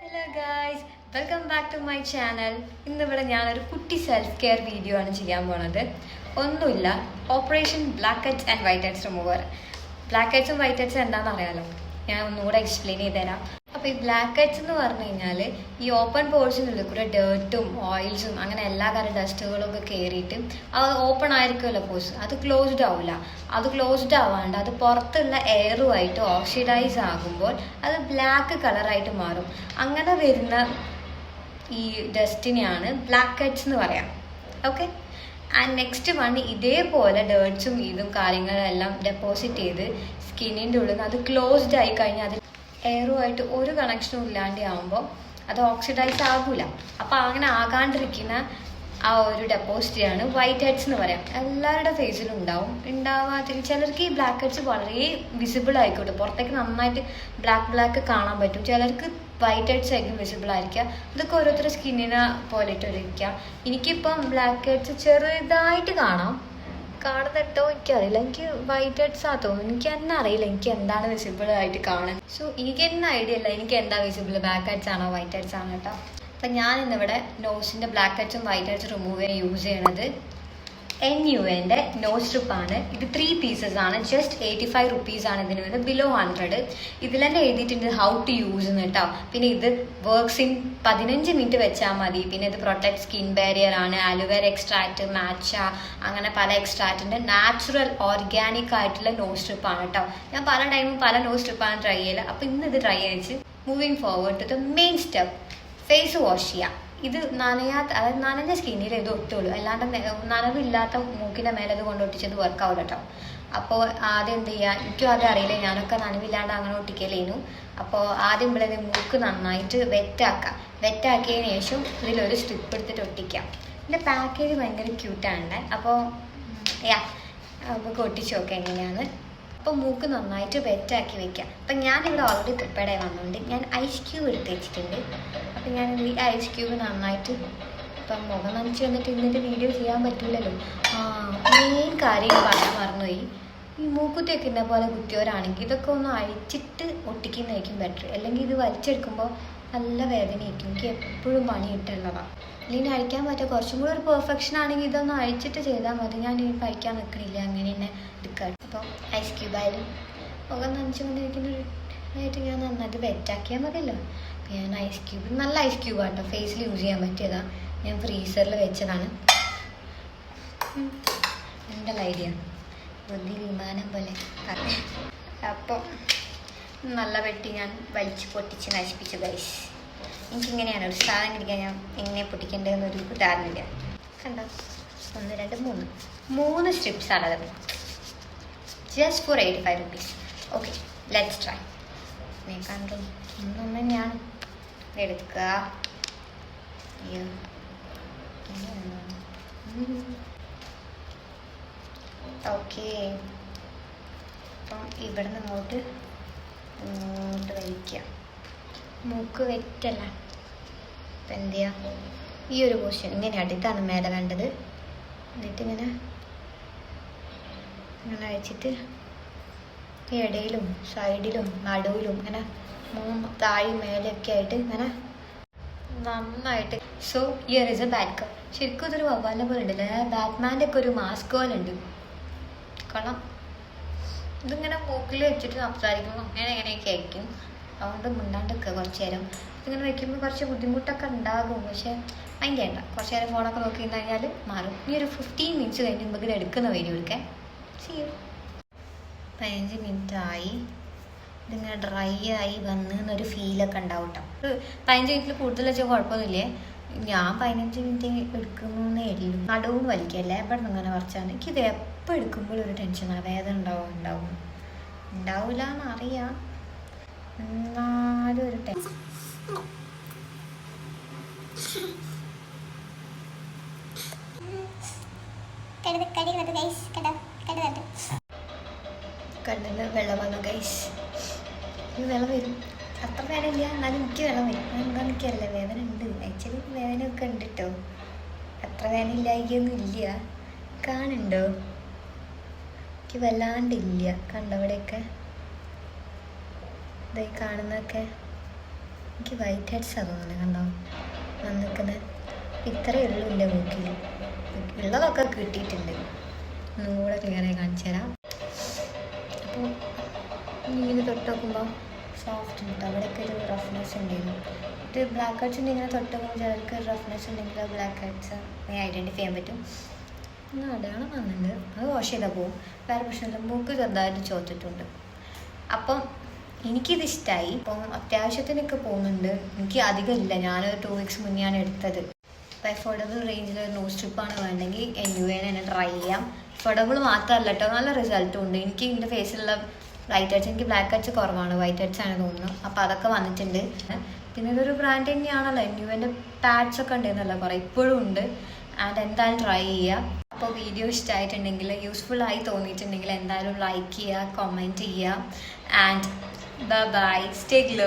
Hello guys, welcome back to my channel. ഇന്നിവിടെ ഞാനൊരു കുട്ടി സെൽഫ് കെയർ വീഡിയോ ആണ് ചെയ്യാൻ പോണത്. ഒന്നുമില്ല, operation black heads and white heads remover. Black ഹെഡ്സും വൈറ്റ് ഹെഡ്സും എന്താണെന്ന് അറിയാലോ, ഞാൻ ഒന്നുകൂടെ എക്സ്പ്ലെയിൻ ചെയ്തുതരാം. അപ്പോൾ ഈ ബ്ലാക്ക് ഹെഡ്സ് എന്ന് പറഞ്ഞു കഴിഞ്ഞാൽ ഈ ഓപ്പൺ പോർഷനുള്ളിൽ കൂടെ ഡേർട്ടും ഓയിൽസും അങ്ങനെ എല്ലാ കാര്യം ഡസ്റ്റുകളൊക്കെ കയറിയിട്ട് അത് ഓപ്പൺ ആയിരിക്കുമല്ലോ പോർഷൻ, അത് ക്ലോസ്ഡ് ആവില്ല. അത് ക്ലോസ്ഡ് ആവാണ്ട് അത് പുറത്തുള്ള എയറുമായിട്ട് ഓക്സിഡൈസ് ആകുമ്പോൾ അത് ബ്ലാക്ക് കളറായിട്ട് മാറും. അങ്ങനെ വരുന്ന ഈ ഡസ്റ്റിനെയാണ് ബ്ലാക്ക് ഹെഡ്സ് എന്ന് പറയാം. ഓക്കെ, ആൻഡ് നെക്സ്റ്റ് വൺ ഇതേപോലെ ഡേർട്സും ഇതും കാര്യങ്ങളെല്ലാം ഡെപ്പോസിറ്റ് ചെയ്ത് സ്കിന്നിൻ്റെ ഉള്ളിൽ നിന്ന് അത് ക്ലോസ്ഡ് ആയി കഴിഞ്ഞാൽ അത് എയറുമായിട്ട് ഒരു കണക്ഷനും ഇല്ലാണ്ട് ആകുമ്പോൾ അത് ഓക്സിഡൈസ് ആകില്ല. അപ്പോൾ അങ്ങനെ ആകാണ്ടിരിക്കുന്ന ആ ഒരു ഡെപ്പോസിറ്റിയാണ് വൈറ്റ് ഹെഡ്സ് എന്ന് പറയാം. എല്ലാവരുടെ ഫേസിലും ഉണ്ടാവാത്ത ചിലർക്ക് ഈ ബ്ലാക്ക് ഹെഡ്സ് വളരെ വിസിബിൾ ആയിക്കോട്ടെ, പുറത്തേക്ക് നന്നായിട്ട് ബ്ലാക്ക് കാണാൻ പറ്റും. ചിലർക്ക് വൈറ്റ് ഹെഡ്സ് ആയിരിക്കും വിസിബിൾ ആയിരിക്കുക. ഇതൊക്കെ ഓരോരുത്തരുടെ സ്കിന്നിനെ പോലെയിട്ടിരിക്കുക. എനിക്കിപ്പം ബ്ലാക്ക് ഹെഡ്സ് ചെറുതായിട്ട് കാണുന്നിട്ടോ എനിക്കറിയില്ല. എനിക്ക് വൈറ്റ് ഹെഡ്സ് ആ തോന്നുന്നു. എനിക്ക് തന്നെ അറിയില്ല എനിക്ക് എന്താണ് വിസിബിൾ ആയിട്ട് കാണുന്നത്. സോ എനിക്ക് തന്നെ ഐഡിയ ഇല്ല എനിക്ക് എന്താ വിസിബിൾ, ബ്ലാക്ക് ഹെഡ്സ് ആണോ വൈറ്റ് ഹെഡ്സ് ആണോ കേട്ടോ. അപ്പം ഞാൻ ഇന്നിവിടെ നോസിൻ്റെ ബ്ലാക്ക് ഹെഡ്സും വൈറ്റ് ഹെഡ്സും റിമൂവ് ചെയ്യാൻ യൂസ് ചെയ്യണത് NUൻ്റെ നോസ് സ്ട്രിപ്പാണ്. ഇത് 3 പീസസ് ആണ്. ജസ്റ്റ് 85 റുപ്പീസാണ് ഇതിന് വരുന്നത്, ബിലോ 100. ഇതിൽ തന്നെ എഴുതിയിട്ടുണ്ട് ഹൗ ടു യൂസ് എന്ന് കേട്ടോ. പിന്നെ ഇത് വർക്ക്സ് ഇൻ 15 മിനിറ്റ് വെച്ചാൽ മതി. പിന്നെ ഇത് പ്രൊട്ടക്ട് സ്കിൻ ബാരിയർ ആണ്. അലോവേര എക്സ്ട്രാക്ട്, മാച്ച, അങ്ങനെ പല എക്സ്ട്രാക്റ്റിൻ്റെ നാച്ചുറൽ ഓർഗാനിക് ആയിട്ടുള്ള നോസ് സ്ട്രിപ്പാണ് കേട്ടോ. ഞാൻ പല ടൈമും പല നോസ് സ്ട്രിപ്പാണ് ട്രൈ ചെയ്യല്. അപ്പോൾ ഇന്ന് ഇത് ട്രൈ ചെയ്യിച്ച് moving forward to the main step, face wash ചെയ്യുക. ഇത് നനയാത്ത, അതായത് നനഞ്ഞ സ്കിന്നിൽ ഇത് ഒട്ടുള്ളൂ, അല്ലാണ്ട് നനവില്ലാത്ത മൂക്കിൻ്റെ മേലെ ഇത് കൊണ്ടൊട്ടിച്ചത് വർക്കാവില്ല കേട്ടോ. അപ്പോൾ ആദ്യം എന്ത് ചെയ്യുക, എനിക്കും ആദ്യം അറിയില്ല, ഞാനൊക്കെ നനവില്ലാണ്ട് അങ്ങനെ ഒട്ടിക്കലേനു. അപ്പോൾ ആദ്യം ഇവിടെ മൂക്ക് നന്നായിട്ട് വെറ്റാക്കിയതിന് ശേഷം ഇതിലൊരു സ്ട്രിപ്പ് എടുത്തിട്ട് ഒട്ടിക്കാം. ഇതിൻ്റെ പാക്കേജ് ഭയങ്കര ക്യൂട്ടാണ്. അപ്പോൾ നമുക്ക് ഒട്ടിച്ച് നോക്കാം എങ്ങനെയാണ്. അപ്പോൾ മൂക്ക് നന്നായിട്ട് വെറ്റാക്കി വെക്കാം. അപ്പം ഞാനിവിടെ ഓൾറെഡി പ്രിപ്പയർഡ് ആയി വന്നുകൊണ്ട് ഞാൻ ഐസ് ക്യൂബ് എടുത്ത് വെച്ചിട്ടുണ്ട്. അപ്പം ഞാൻ ഈ ഐസ് ക്യൂബ് നന്നായിട്ട്, ഇപ്പം മുഖം നനച്ച് വന്നിട്ട് ഇന്നിട്ട് വീഡിയോ ചെയ്യാൻ പറ്റില്ലല്ലോ. മെയിൻ കാര്യം പറയാൻ മറന്നുപോയി, ഈ മൂക്കുത്തി വെക്കുന്ന പോലെ കുത്തിയവരാണെങ്കിൽ ഇതൊക്കെ ഒന്ന് അഴിച്ചിട്ട് ഒട്ടിക്കുന്നതായിരിക്കും ബെറ്റർ. അല്ലെങ്കിൽ ഇത് വലിച്ചെടുക്കുമ്പോൾ നല്ല വേദനയായിരിക്കും. എനിക്ക് എപ്പോഴും പണി കിട്ടുള്ളതാണ്. അല്ലെങ്കിൽ അഴിക്കാൻ പറ്റുക കുറച്ചും കൂടി ഒരു പെർഫെക്ഷൻ ആണെങ്കിൽ ഇതൊന്ന് അഴിച്ചിട്ട് ചെയ്താൽ മതി. ഞാൻ ഈ അഴിക്കാൻ നിൽക്കണില്ല, അങ്ങനെ തന്നെ എടുക്കാം. അപ്പോൾ ഐസ് ക്യൂബായാലും മുഖം നനച്ചുകൊണ്ടിരിക്കുന്നതായിട്ട് ഞാൻ നന്നായിട്ട് വെറ്റാക്കിയാൽ മതിയല്ലോ. അപ്പോൾ ഞാൻ ഐസ് ക്യൂബ്, നല്ല ഐസ് ക്യൂബാണ് കേട്ടോ, ഫേസിൽ യൂസ് ചെയ്യാൻ പറ്റിയതാണ്. ഞാൻ ഫ്രീസറിൽ വെച്ചതാണ്. എൻ്റെ ഐഡിയ ബുദ്ധി വിമാനം പോലെ. അപ്പോൾ നല്ല വെട്ടി ഞാൻ വലിച്ച് പൊട്ടിച്ച് നശിപ്പിച്ചു ഗൈസ്. എനിക്കിങ്ങനെയാണ് ഒരു സാധനം കിട്ടിക്കാൻ ഞാൻ എങ്ങനെ പൊട്ടിക്കേണ്ടതെന്നൊരു ധാരണയില്ല. കണ്ടോ, 1 2 3 സ്ട്രിപ്സാണത്. Just for 85 rupees. Okay, let's try. കണ്ടു ഒന്നും ഞാൻ എടുക്കുക. ഓക്കെ, അപ്പം ഇവിടെ നിന്ന് ഇങ്ങോട്ട് വലിക്കുക. മൂക്ക് വെറ്റല്ല. അപ്പം എന്ത് ചെയ്യുക, ഈ ഒരു പോർഷൻ ഇങ്ങനെയാണ്, ഇതാണ് മേലെ വേണ്ടത്. എന്നിട്ട് ഇങ്ങനെ അയച്ചിട്ട് ഇടയിലും സൈഡിലും നടുവിലും ഇങ്ങനെ താഴെയും മേലെയൊക്കെ ആയിട്ട് ഇങ്ങനെ നന്നായിട്ട്. So here is A bat cup. ശരിക്കും ഇതൊരു വവ്വാലിനെ പോലെ ഉണ്ടല്ലേ, ബാറ്റ്മാൻ്റെ ഒക്കെ ഒരു മാസ്ക് പോലെ ഉണ്ട്. കൊള്ളാം. ഇതിങ്ങനെ മൂക്കിൽ വെച്ചിട്ട് സംസാരിക്കുമ്പോൾ എങ്ങനെയൊക്കെ ആയിരിക്കും. അതുകൊണ്ട് മുണ്ടാണ്ടൊക്കെ കുറച്ച് നേരം ഇങ്ങനെ വയ്ക്കുമ്പോൾ കുറച്ച് ബുദ്ധിമുട്ടൊക്കെ ഉണ്ടാകും. പക്ഷേ അതിൻ്റെ വേണ്ട, കുറച്ച് നേരം ഫോണൊക്കെ നോക്കി കഴിഞ്ഞാൽ മാറും. ഇനി ഒരു 15 മിനിറ്റ്സ് കഴിഞ്ഞ് നമുക്ക് ഇത് എടുക്കുന്ന വീഡിയോ എടുക്കാൻ ചെയ്യും. 15 മിനിറ്റായി. ഇതിങ്ങനെ ഡ്രൈ ആയി വന്നൊരു ഫീലൊക്കെ ഉണ്ടാവും കേട്ടോ. 15 മിനിറ്റിൽ കൂടുതൽ വെച്ചാൽ കുഴപ്പമൊന്നുമില്ലേ. ഞാൻ 15 മിനിറ്റ് എടുക്കുന്നേ ഉള്ളൂ. നടുവും വലിക്കല്ലേ, എവിടെ നിന്ന് ഇങ്ങനെ കുറച്ചാണ്. എനിക്കിത് എപ്പോൾ എടുക്കുമ്പോൾ ഒരു ടെൻഷനാണ്, വേദന ഉണ്ടാവില്ല എന്നറിയാം, എന്നാലും ഒരു ടെൻഷൻ. കണ്ണിൽ വെള്ളം വന്നു ഗൈസ്. വെള്ളം വരും, അത്ര വേദനയില്ല എന്നാലും എനിക്ക് വെള്ളം വരും. എന്താ എനിക്കറിയില്ല, വേദന ഉണ്ട്. ആക്ച്വലി വേദനയൊക്കെ ഉണ്ട് കേട്ടോ, അത്ര വേദന ഇല്ലായിക്കൊന്നും ഇല്ല. കാണുന്നുണ്ടോ, എനിക്ക് വല്ലാണ്ടില്ല. കണ്ടവിടെയൊക്കെ ഇതായി കാണുന്നതൊക്കെ എനിക്ക് വൈറ്റ് ഹെഡ്സാണ് തോന്നുന്നത്. കണ്ടോ വന്നിക്കുന്നത് ഇത്രയേ ഉള്ളൂ എൻ്റെ മൂക്കിൽ. ഉള്ളതൊക്കെ കിട്ടിയിട്ടുണ്ട്. ഒന്നും കൂടെ ക്ലിയറായി കാണിച്ചു തരാം. അപ്പോൾ ഇങ്ങനെ തൊട്ട് നോക്കുമ്പോൾ സോഫ്റ്റ് ഉണ്ട്. അവിടെയൊക്കെ ഒരു റഫ്നെസ് ഉണ്ടായിരുന്നു. ഇത് ബ്ലാക്ക് ഹെഡ്സ് ഇങ്ങനെ തൊട്ട് നോക്കുമ്പോൾ ചിലർക്ക് റഫ്നെസ് ഉണ്ടെങ്കിൽ ബ്ലാക്ക് ഹെഡ്സ് ഐഡൻറ്റിഫൈ ചെയ്യാൻ പറ്റും. ഒന്ന് അടയാളം വന്നിട്ടുണ്ട്, അത് വാഷ് ചെയ്താൽ പോവും. വേറെ പ്രശ്നമില്ല. മൂക്ക് ചെറുതായിട്ട് ചോദിച്ചിട്ടുണ്ട്. അപ്പം എനിക്കിത് ഇഷ്ടമായി. അപ്പം അത്യാവശ്യത്തിനൊക്കെ പോകുന്നുണ്ട്. എനിക്ക് അധികം ഇല്ല, ഞാനൊരു 2 weeks മുന്നെയാണ് എടുത്തത്. അപ്പോൾ അഫോർഡബിൾ റേഞ്ചിൽ ഒരു നോസ് സ്ട്രിപ്പാണ് വേണമെങ്കിൽ NUA തന്നെ ട്രൈ ചെയ്യാം. അഫോർഡബിൾ മാത്രമല്ല കേട്ടോ, നല്ല റിസൾട്ടും ഉണ്ട്. എനിക്ക് എൻ്റെ ഫേസിലുള്ള വൈറ്റ് ഹെഡ്സ്, എനിക്ക് ബ്ലാക്ക് ഹെഡ്സ് കുറവാണ്, വൈറ്റ് ഹെഡ്സ് ആണ് തോന്നുന്നു. അപ്പോൾ അതൊക്കെ വന്നിട്ടുണ്ട്. പിന്നെ ഇതൊരു ബ്രാൻഡ് തന്നെയാണല്ലോ, NUAൻ്റെ പാഡ്സ് ഒക്കെ ഉണ്ടായിരുന്നല്ലോ കുറേ, ഇപ്പോഴും ഉണ്ട്. ആൻഡ് എന്തായാലും ട്രൈ ചെയ്യുക. അപ്പോൾ വീഡിയോ ഇഷ്ടമായിട്ടുണ്ടെങ്കിൽ, യൂസ്ഫുൾ ആയി തോന്നിയിട്ടുണ്ടെങ്കിൽ എന്തായാലും ലൈക്ക് ചെയ്യുക, കമൻറ്റ് ചെയ്യുക. And bye, stay glow.